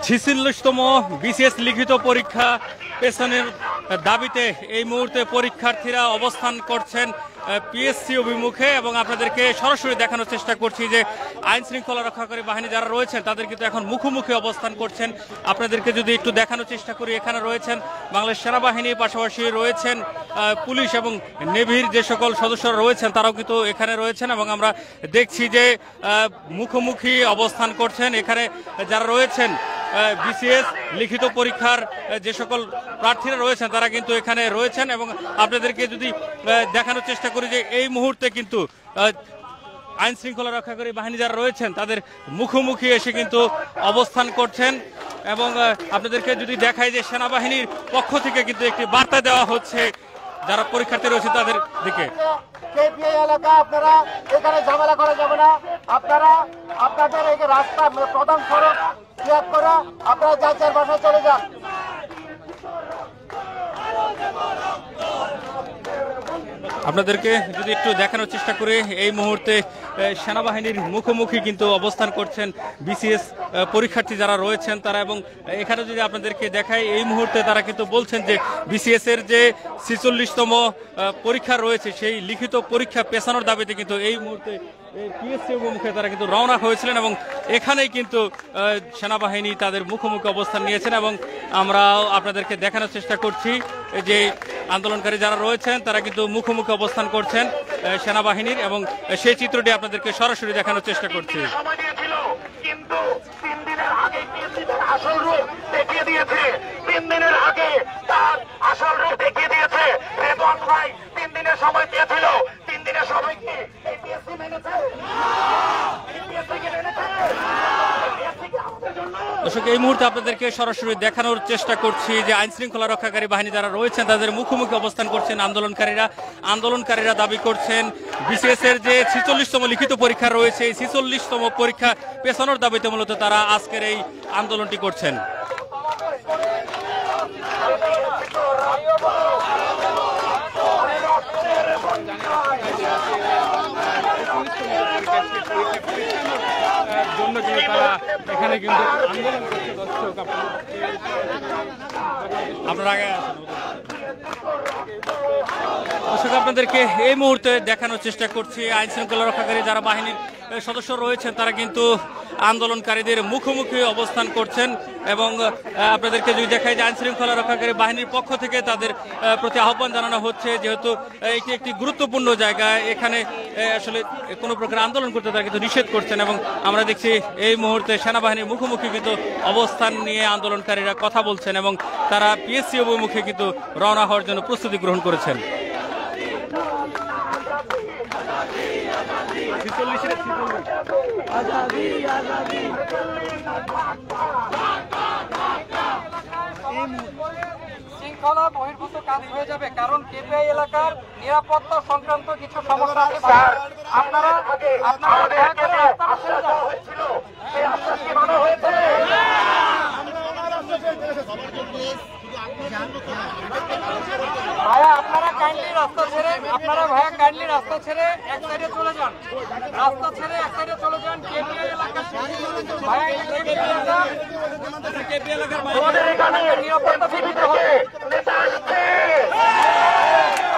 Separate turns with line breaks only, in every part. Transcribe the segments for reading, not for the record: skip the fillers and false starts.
46তম BCS লিখিত পরীক্ষা পেছনের দাবিতে এই মুহূর্তে পরীক্ষার্থীরা অবস্থান করছেন পিএসসি অভিমুখে এবং আপনাদেরকে সরাসরি দেখানোর চেষ্টা করছি যে আইন শৃঙ্খলা রক্ষাকারী বাহিনী যারা রয়েছেন তাদের কিন্তু এখন মুখোমুখি অবস্থান করছেন। আপনাদেরকে যদি একটু দেখানোর চেষ্টা করি, এখানে রয়েছেন বাংলাদেশ সেনাবাহিনীর পাশাপাশি রয়েছেন পুলিশ এবং নেভির যে সকল সদস্যরা রয়েছেন তারাও কিন্তু এখানে রয়েছেন এবং আমরা দেখছি যে মুখোমুখি অবস্থান করছেন এখানে যারা রয়েছেন বিসিএস লিখিত পরীক্ষার যে সকল প্রার্থীরা রয়েছেন তারা কিন্তু এখানে রয়েছেন এবং আপনাদেরকে যদি দেখানোর চেষ্টা করি যে এই মুহূর্তে কিন্তু আইন শৃঙ্খলা রক্ষাকারী বাহিনী যারা রয়েছেন তাদের মুখোমুখি এসে কিন্তু অবস্থান করছেন এবং আপনাদেরকে যদি দেখায় যে সেনাবাহিনীর পক্ষ থেকে কিন্তু একটি বার্তা দেওয়া হচ্ছে যারা পরীক্ষার্থী রয়েছে তাদের দিকে।
কেপিআই এলাকা আপনারা এখানে ঝামেলা করা যাবে না, আপনারা আপনাদের এই রাস্তা প্রধান সড়ক ক্লিয়ার করে আপনারা যার বাসায় চলে যান।
আপনাদেরকে যদি একটু দেখানোর চেষ্টা করে এই মুহূর্তে সেনাবাহিনীর মুখোমুখি কিন্তু অবস্থান করছেন বিসিএস পরীক্ষার্থী যারা রয়েছেন তারা এবং এখানে যদি আপনাদেরকে দেখায় এই মুহূর্তে তারা কিন্তু বলছেন যে বিসিএস এর যে 46তম পরীক্ষা রয়েছে সেই লিখিত পরীক্ষা পেছানোর দাবিতে কিন্তু এই মুহূর্তে পিএসসি অভিমুখে তারা কিন্তু রওনা হয়েছিলেন এবং এখানেই কিন্তু সেনাবাহিনী তাদের মুখোমুখি অবস্থান নিয়েছেন এবং আমরা আপনাদেরকে দেখানোর চেষ্টা করছি যে আন্দোলনকারী যারা রয়েছেন তারা কিন্তু মুখোমুখি অবস্থান করছেন সেনাবাহিনীর এবং সেই চিত্রটি আপনাদেরকে সরাসরি দেখানোর চেষ্টা করছি।
কিন্তু 3 দিনের আগে আসল রূপ দেখিয়ে দিয়েছে, 3 দিনের আগে তার আসল রূপ দেখিয়ে দিয়েছে। রেদওয়ান ভাই 3 দিনের সময় দিয়েছিল, 3 দিনের সময় কি পিএসসি মেনেছে?
দর্শক এই মুহূর্তে আপনাদেরকে সরাসরি দেখানোর চেষ্টা করছি যে আইন শৃঙ্খলা রক্ষাকারী বাহিনী যারা রয়েছেন তাদের মুখোমুখি অবস্থান করছেন আন্দোলনকারীরা দাবি করছেন বিসিএস এর যে 46তম লিখিত পরীক্ষা রয়েছে এই 46তম পরীক্ষা পেছানোর দাবিতে মূলত তারা আজকের এই আন্দোলনটি করছেন। জন্য কিন্তু তারা এখানে কিন্তু আন্দোলন করছে। দর্শক আপনারা আগে দর্শক আপনাদেরকে এই মুহূর্তে দেখানোর চেষ্টা করছি আইন শৃঙ্খলা রক্ষাকারী যারা বাহিনীর সদস্য রয়েছেন তারা কিন্তু আন্দোলনকারীদের মুখোমুখি অবস্থান করছেন এবং আপনাদেরকে যদি দেখায় যে আইন শৃঙ্খলা রক্ষাকারী বাহিনীর পক্ষ থেকে তাদের প্রতি আহ্বান জানানো হচ্ছে যেহেতু এটি একটি গুরুত্বপূর্ণ জায়গা, এখানে আসলে কোনো প্রকার আন্দোলন করতে তারা কিন্তু নিষেধ করছেন এবং আমরা দেখছি এই মুহূর্তে সেনাবাহিনীর মুখোমুখি কিন্তু অবস্থান নিয়ে আন্দোলনকারীরা কথা বলছেন এবং তারা পিএসসি অভিমুখে কিন্তু রওনা হওয়ার জন্য প্রস্তুতি গ্রহণ করেছেন।
শৃঙ্খলা বহির্ভূত কাজ হয়ে যাবে কারণ কেপিআই এলাকার নিরাপত্তা সংক্রান্ত কিছু সমস্যা আছে। আপনারা ভাইয়া আপনারা কাইন্ডলি রাস্তা ছেড়ে এক সাইডে চলে যান, কেপিআই এলাকা নিরাপত্তা বিঘ্নিত হবে।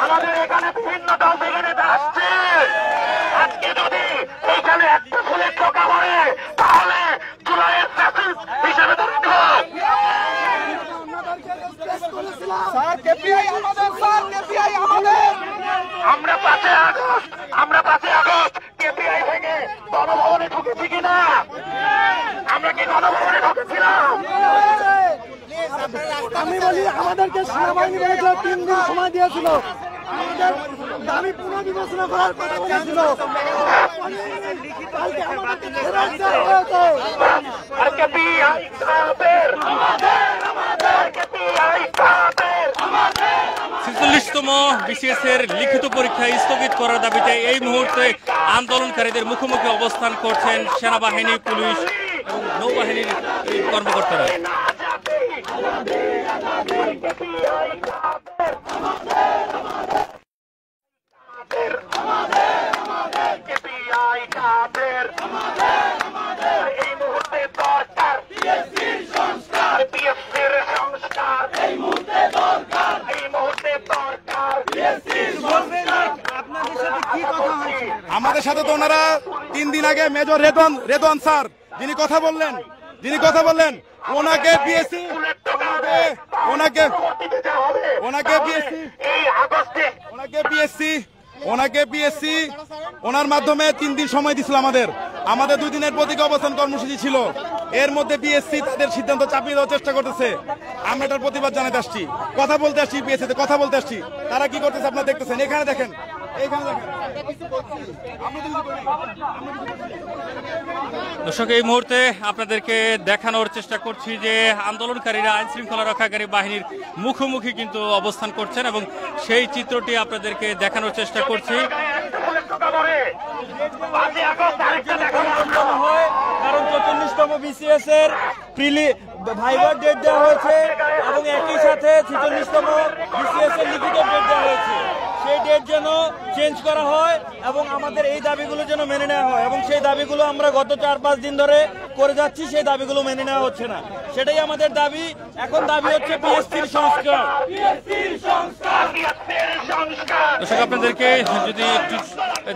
আমাদের এখানে বিভিন্ন দল থেকে নেতা আসছে, আজকে যদি এইখানে একটা ফুলের টোকা পড়ে তাহলে জুলাইয়ের ফ্যাসিস্ট হিসেবে ধরে নেব। আমরা 5 আগস্ট কেপিআই থেকে গণভবনে ঢুকেছি কিনা? আমরা কি গণভবনে ঢুকেছিলাম?
আমি বলি আমাদেরকে সেনাবাহিনী বলেছিল 3 দিন সময় দিয়েছিল, আমাদের দাবি পুনর্বিবেচনা করার কথা বলেছিল।
ছেচল্লিশতম বিসিএস এর লিখিত পরীক্ষা স্থগিত করার দাবিতে এই মুহূর্তে আন্দোলনকারীদের মুখোমুখি অবস্থান করছেন সেনাবাহিনী, পুলিশ এবং নৌবাহিনীর কর্মকর্তারা।
এই মুহূর্তে দরকার
সাথে তো ওনারা 3 দিন আগে মেজর রেদওয়ান স্যার যিনি কথা বললেন ওনাকে পিএসসি ওনার মাধ্যমে 3 দিন সময় দিছিল আমাদের 2 দিনের প্রতীক অবস্থান কর্মসূচি ছিল। এর মধ্যে পিএসসি তাদের সিদ্ধান্ত চাপিয়ে দেওয়ার চেষ্টা করতেছে। আমরা এটার প্রতিবাদ জানাতে আসছি, কথা বলতে আসছি, পিএসসিতে কথা বলতে আসছি। তারা কি করতেছে আপনারা দেখতেছেন, এখানে দেখেন।
দর্শক, এই মুহূর্তে আপনাদেরকে দেখানোর চেষ্টা করছি যে আন্দোলনকারীরা আইন শৃঙ্খলা রক্ষাকারী বাহিনীর মুখোমুখি কিন্তু অবস্থান করছেন এবং সেই চিত্রটি আপনাদেরকে দেখানোর চেষ্টা করছি।
কারণ 44তম বিসিএস এর ভাইবার ডেট দেওয়া হয়েছে এবং একই সাথে 46তম বিসিএস এর লিখিত ডেট দেওয়া হয়েছে। সেই ডেট যেন চেঞ্জ করা হয় এবং আমাদের এই দাবিগুলো যেন মেনে নেওয়া হয়, এবং সেই দাবিগুলো আমরা গত 4-5 দিন ধরে করে যাচ্ছি, সেই দাবিগুলো মেনে নেওয়া হচ্ছে না। সেটাই আমাদের দাবি। এখন দাবি হচ্ছে পিএসসির সংস্কার।
দর্শক, আপনাদেরকে যদি একটু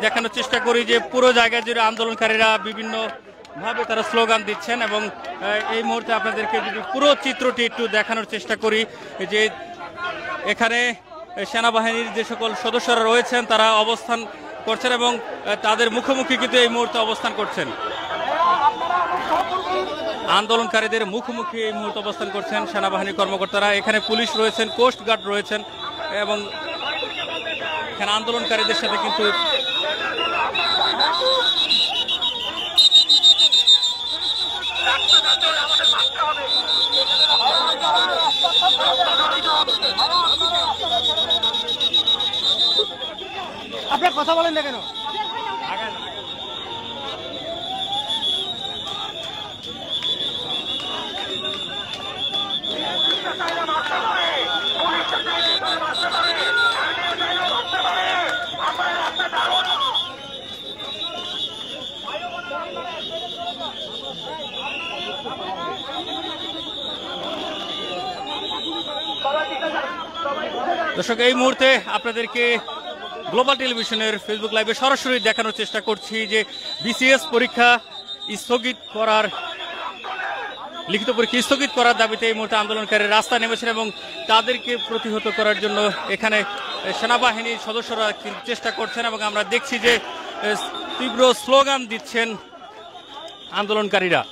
দেখানোর চেষ্টা করি যে পুরো জায়গা জুড়ে আন্দোলনকারীরা বিভিন্ন ভাবে তারা স্লোগান দিচ্ছেন এবং এই মুহূর্তে আপনাদেরকে যদি পুরো চিত্রটি একটু দেখানোর চেষ্টা করি যে এখানে সেনাবাহিনীর যে সকল সদস্যরা রয়েছেন তারা অবস্থান করছেন এবং তাদের মুখোমুখি কিন্তু এই মুহূর্তে অবস্থান করছেন। আন্দোলনকারীদের মুখোমুখি এই মুহূর্তে অবস্থান করছেন সেনাবাহিনীর কর্মকর্তারা। এখানে পুলিশ রয়েছেন, কোস্ট গার্ড রয়েছেন এবং এখানে আন্দোলনকারীদের সাথে কিন্তু
আপনি কথা বলেন না কেন?
দর্শক, এই মুহূর্তে আপনাদেরকে গ্লোবাল টেলিভিশনের ফেসবুক লাইভে সরাসরি দেখানোর চেষ্টা করছি যে বিসিএস পরীক্ষা স্থগিত করার লিখিত পরীক্ষা স্থগিত করার দাবিতে এই মুহূর্তে আন্দোলনকারী রাস্তা নেমেছেন এবং তাদেরকে প্রতিহত করার জন্য এখানে সেনাবাহিনীর সদস্যরা চেষ্টা করছেন এবং আমরা দেখছি যে তীব্র স্লোগান দিচ্ছেন আন্দোলনকারীরা।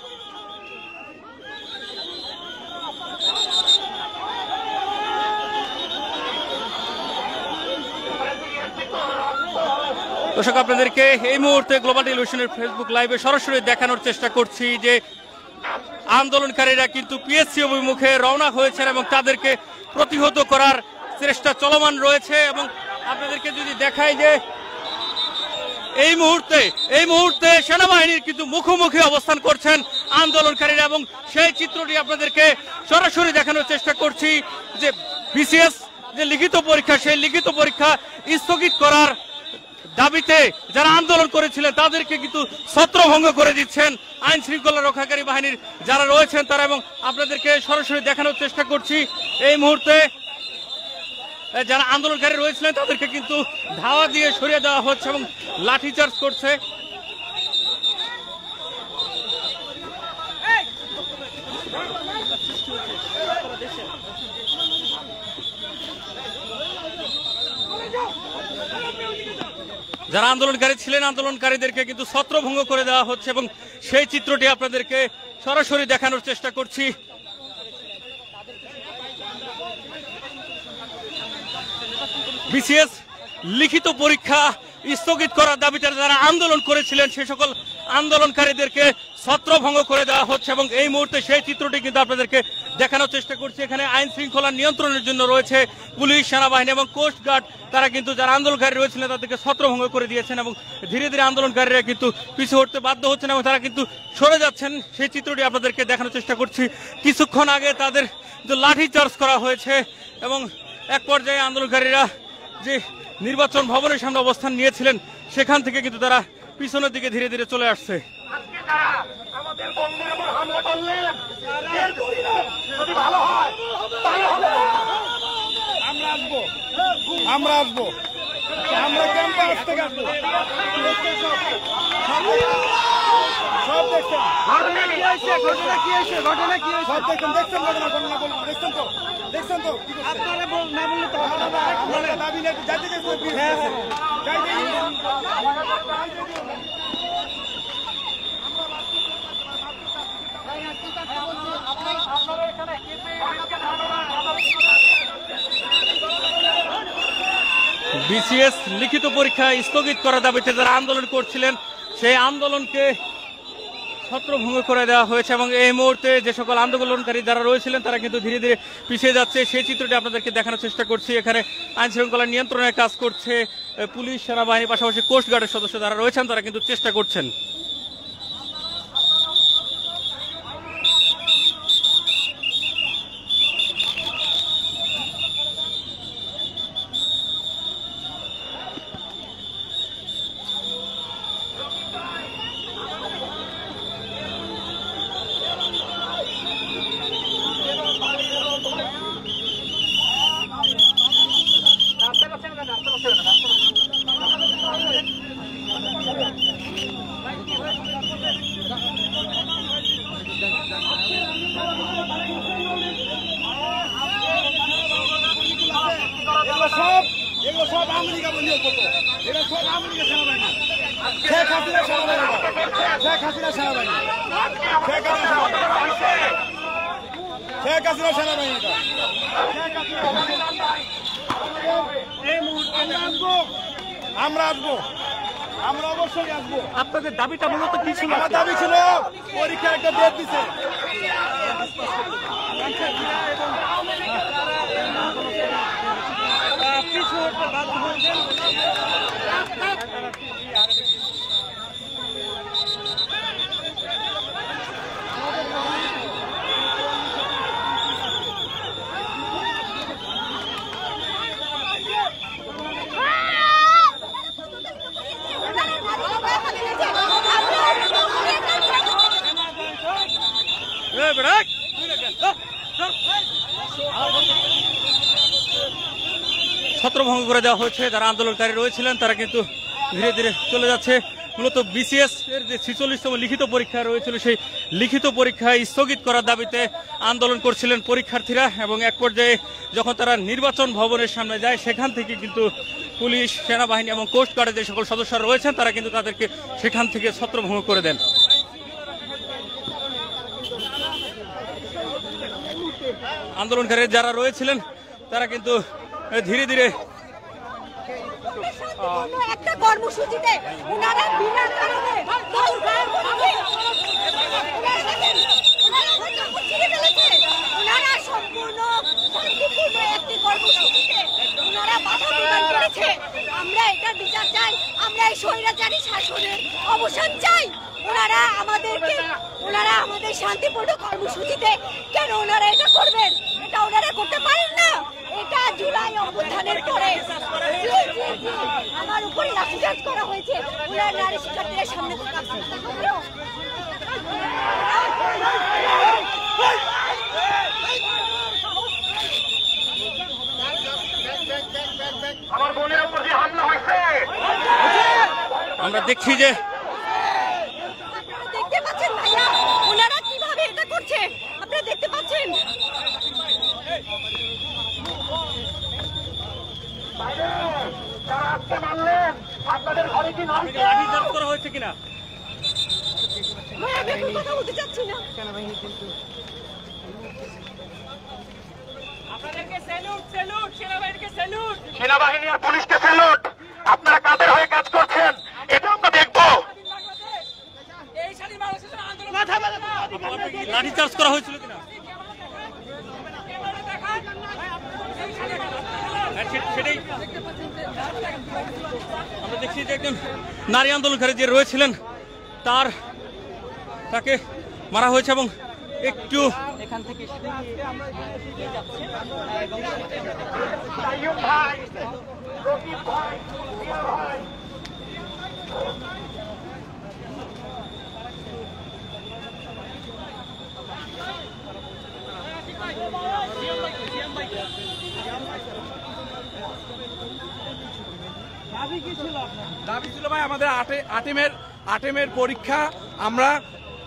দর্শক, আপনাদেরকে এই মুহূর্তে গ্লোবাল টেলিভিশনের ফেসবুক লাইভে সরাসরি দেখানোর চেষ্টা করছি যে আন্দোলনকারীরা কিন্তু পিএসসি অভিমুখে রওনা হয়েছেন এবং তাদেরকে প্রতিহত করার চেষ্টা চলমান রয়েছে। এবং আপনাদেরকে যদি দেখাই যে এই মুহূর্তে সেনাবাহিনীর কিন্তু মুখোমুখি অবস্থান করছেন আন্দোলনকারীরা এবং সেই চিত্রটি আপনাদেরকে সরাসরি দেখানোর চেষ্টা করছি যে বিসিএস যে লিখিত পরীক্ষা, সেই লিখিত পরীক্ষা স্থগিত করার দাবিতে যারা আন্দোলন করেছিলেন তাদেরকে কিন্তু ছত্রভঙ্গ করে দিচ্ছেন আইন শৃঙ্খলা রক্ষাকারী বাহিনীর যারা রয়েছেন তারা। এবং আপনাদেরকে সরাসরি দেখানোর চেষ্টা করছি এই মুহূর্তে যারা আন্দোলনকারী রয়েছিলেন তাদেরকে কিন্তু ধাওয়া দিয়ে সরিয়ে দেওয়া হচ্ছে এবং লাঠিচার্জ করছে। যারা আন্দোলনকারী ছিলেন আন্দোলনকারীদেরকে কিন্তু ছত্রভঙ্গ করে দেওয়া হচ্ছে এবং সেই চিত্রটি আপনাদেরকে সরাসরি দেখানোর চেষ্টা করছি। বিসিএস লিখিত পরীক্ষা স্থগিত করার দাবিতে যারা আন্দোলন করেছিলেন সে সকল আন্দোলনকারীদেরকে ছত্রভঙ্গ করে দেওয়া হচ্ছে এবং এই মুহূর্তে সেই চিত্রটি কিন্তু আপনাদেরকে দেখানোর চেষ্টা করছি। এখানে আইন শৃঙ্খলা নিয়ন্ত্রণের জন্য রয়েছে পুলিশ, সেনাবাহিনী এবং কোস্ট গার্ড। তারা কিন্তু যারা আন্দোলনকারী রয়েছিলেন তাদেরকে ছত্রভঙ্গ করে দিয়েছেন এবং ধীরে ধীরে আন্দোলনকারীরা কিন্তু পিছু হটতে বাধ্য হচ্ছেন এবং তারা কিন্তু সরে যাচ্ছেন। সেই চিত্রটি আপনাদেরকে দেখানোর চেষ্টা করছি। কিছুক্ষণ আগে তাদের লাঠি চার্জ করা হয়েছে এবং এক পর্যায়ে আন্দোলনকারীরা যে নির্বাচন ভবনের সামনে অবস্থান নিয়েছিলেন সেখান থেকে কিন্তু তারা পিছনের দিকে ধীরে ধীরে চলে আসছে।
আমরা আসবো আমরা ক্যাম্পাস থেকে আসবো। সব দেখছেন,
ঘটনা কি হয়েছে? ঘটনা কি হয়েছে? ঘটনা কি হয়েছে?
সব দেখছেন, দেখছেন ঘটনা, ঘটনা বলুন, দেখছেন তো, দেখছেন তো কি করছে?
আপনারা না বললে তো হবে না।
আপনারা দাবি নিয়ে যাইতে গেছেন, যাইতে গেছেন।
বিসিএস লিখিত পরীক্ষা স্থগিত করার দাবিতে যারা আন্দোলন করছিলেন সেই আন্দোলনকে ছত্রভঙ্গ করে দেওয়া হয়েছে এবং এই মুহূর্তে যে সকল আন্দোলনকারী যারা রয়েছিলেন তারা কিন্তু ধীরে ধীরে পিছিয়ে যাচ্ছে। সেই চিত্রটি আপনাদেরকে দেখানোর চেষ্টা করছি। এখানে আইন শৃঙ্খলা নিয়ন্ত্রণের কাজ করছে পুলিশ, সেনাবাহিনী, পাশাপাশি কোস্টগার্ডের সদস্য যারা রয়েছেন তারা কিন্তু চেষ্টা করছেন।
এগুলো সব আমেরিকা বন্ধু করতো, এটা সব আমেরিকা সেনাবাহিনী, শেখ হাসিনা সেনাবাহিনী, শেখ হাসিনা সেনাবাহিনী, শেখ হাসিনা সেনাবাহিনী, শেখ হাসিনা সেনাবাহিনী। আমরা আসবো, আমরা অবশ্যই আসবো।
আপনাদের দাবিটা মূলত কি ছিল?
আমার দাবি ছিল পরীক্ষা একটা ডেট দিছে,
ছত্রভঙ্গ করে দেওয়া হয়েছে। যারা আন্দোলনকারী রয়েছিলেন তারা কিন্তু ধীরে ধীরে চলে যাচ্ছে। মূলত বিসিএস এর যে 46তম লিখিত পরীক্ষা রয়েছিল সেই লিখিত পরীক্ষা স্থগিত করার দাবিতে আন্দোলন করছিলেন পরীক্ষার্থীরা এবং এক পর্যায়ে যখন তারা নির্বাচন ভবনের সামনে যায় সেখান থেকে কিন্তু পুলিশ, সেনাবাহিনী এবং কোস্টগার্ডের যে সকল সদস্যরা রয়েছেন তারা কিন্তু তাদেরকে সেখান থেকে ছত্রভঙ্গ করে দেন। আন্দোলনকারী যারা রয়েছিলেন তারা কিন্তু ধীরে ধীরে
একটা কর্মসূচিতে ওনারা বিনা কারণে ওনারা সম্পূর্ণ শান্তিপূর্ণ একটি কর্মসূচিতে ওনারা বাধা প্রদান করেছে। আমরা এটা বিচার চাই, আমরা এই স্বৈরাচারী শাসনের অবসান চাই। ওনারা আমাদের শান্তিপূর্ণ কর্মসূচিতে কেন ওনারা এটা করবেন? এটা ওনারা করতে পারেন না। এটা জুলাই অভ্যুত্থানের পরে আমার উপরে লাঠিচার্জ করা হয়েছে। ওনারা নারী শিক্ষার্থীদের সামনে থেকে
আমার বোনের উপর যে হামলা হয়েছে
আমরা দেখছি যে
দেখতে পাচ্ছেন ভাইয়া ওনারা কিভাবে এটা করছে, আপনারা দেখতে পাচ্ছেন।
যারা আজকে মানলেন আপনাদের ঘরে কি নয়
লাঠিচার্জ করা হয়েছে কিনা
ভাই আমি এখন কথা বলতে চাচ্ছি না।
সেনাবাহিনী আর পুলিশকে স্যালুট। আপনারা কাদের হয়ে কাজ করছেন এটা আমরা দেখবো।
লাঠিচার্জ করা হয়েছিল কিনা সেটাই আমরা দেখছি যে একজন নারী আন্দোলনকারী যে রয়েছিলেন তাকে মারা হয়েছে এবং একটু
এখান থেকে
তাইয়ুব ভাই, রকিব ভাই, মিয়া ভাই,
দাবি ছিল ভাই আমাদের আটেমের পরীক্ষা আমরা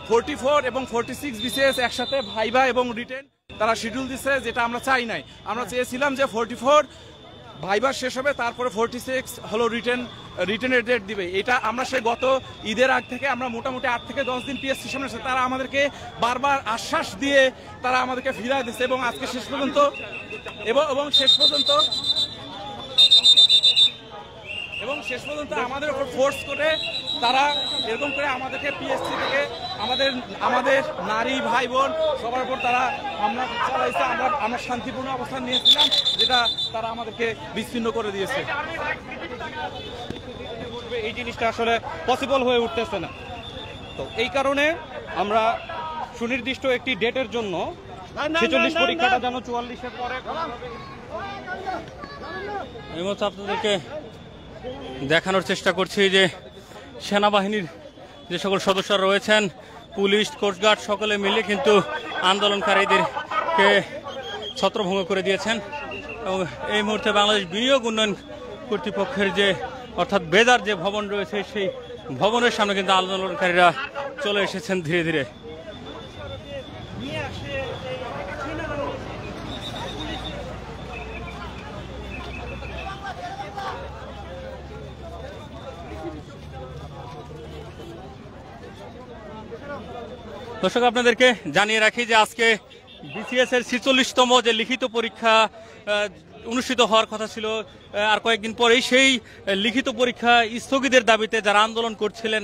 44 এবং 46 বিসিএস একসাথে ভাইভা এবং রিটেন তারা শিডিউল দিচ্ছে, যেটা আমরা চাই নাই। আমরা চেয়েছিলাম যে 44 ভাইভা শেষ হবে, তারপরে 46 হলো রিটেনের ডেট দিবে। এটা আমরা সে গত ঈদের আগ থেকে আমরা মোটামুটি 8 থেকে 10 দিন পিএসসির সামনে তারা আমাদেরকে বারবার আশ্বাস দিয়ে তারা আমাদেরকে ফিরায় দিচ্ছে এবং আজকে শেষ পর্যন্ত আমাদের উপর ফোর্স করে তারা এরকম করে আমাদেরকে পিএসসি থেকে আমাদের নারী ভাই বোন সবার উপর তারা হামলা চালাইছে। আমরা শান্তিপূর্ণ অবস্থান নিয়েছিলাম, যেটা তারা আমাদেরকে বিচ্ছিন্ন করে দিয়েছে।
এই জিনিসটা আসলে পসিবল হয়ে উঠতেছে না। তো এই কারণে আমরা সুনির্দিষ্ট একটি ডেটের জন্য 46 পরীক্ষাটা যেন 44-এর পরে।
এই মতো আপনাদেরকে দেখানোর চেষ্টা করছি যে সেনাবাহিনীর যে সকল সদস্যরা রয়েছেন, পুলিশ, কোস্টগার্ড সকলে মিলে কিন্তু আন্দোলনকারীদেরকে ছত্রভঙ্গ করে দিয়েছেন। এবং এই মুহূর্তে বাংলাদেশ বিনিয়োগ উন্নয়ন কর্তৃপক্ষের যে অর্থাৎ বেদার যে ভবন রয়েছে, সেই ভবনের সামনে কিন্তু আন্দোলনকারীরা চলে এসেছেন ধীরে ধীরে। দর্শক, আপনাদেরকে জানিয়ে রাখি যে আজকে বিসিএস এর 46তম যে লিখিত পরীক্ষা অনুষ্ঠিত হওয়ার কথা ছিল, আর কয়েকদিন পরেই সেই লিখিত পরীক্ষা স্থগিতের দাবিতে যারা আন্দোলন করছিলেন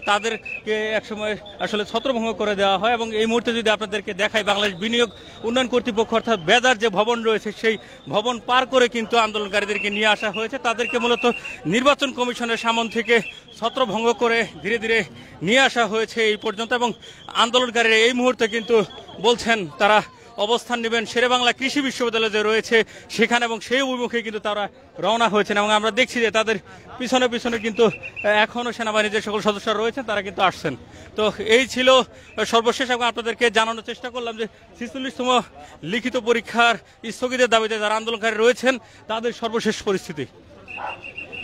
তাদেরকে একসময় আসলে ছত্রভঙ্গ করে দেওয়া হয়। এবং এই মুহূর্তে যদি আপনাদেরকে দেখাই, বাংলাদেশ বিনিয়োগ উন্নয়ন কর্তৃপক্ষ অর্থাৎ বেদার যে ভবন রয়েছে, সেই ভবন পার করে কিন্তু আন্দোলনকারীদেরকে নিয়ে আসা হয়েছে। তাদেরকে মূলত নির্বাচন কমিশনের সামন থেকে ছত্রভঙ্গ করে ধীরে ধীরে নিয়ে আসা হয়েছে এই পর্যন্ত। এবং আন্দোলনকারীরা এই মুহূর্তে কিন্তু বলছেন তারা অবস্থান নেবেন শেরেবাংলা কৃষি বিশ্ববিদ্যালয় যে রয়েছে সেখানে, এবং সেই অভিমুখে কিন্তু তারা রওনা হয়েছেন। এবং আমরা দেখছি যে তাদের পিছনে পিছনে কিন্তু এখনও সেনাবাহিনীর যে সকল সদস্যরা রয়েছেন তারা কিন্তু আসছেন। তো এই ছিল সর্বশেষ, এবং আপনাদেরকে জানানোর চেষ্টা করলাম যে 46তম লিখিত পরীক্ষার স্থগিতের দাবিতে যারা আন্দোলনকারী রয়েছেন তাদের সর্বশেষ পরিস্থিতি।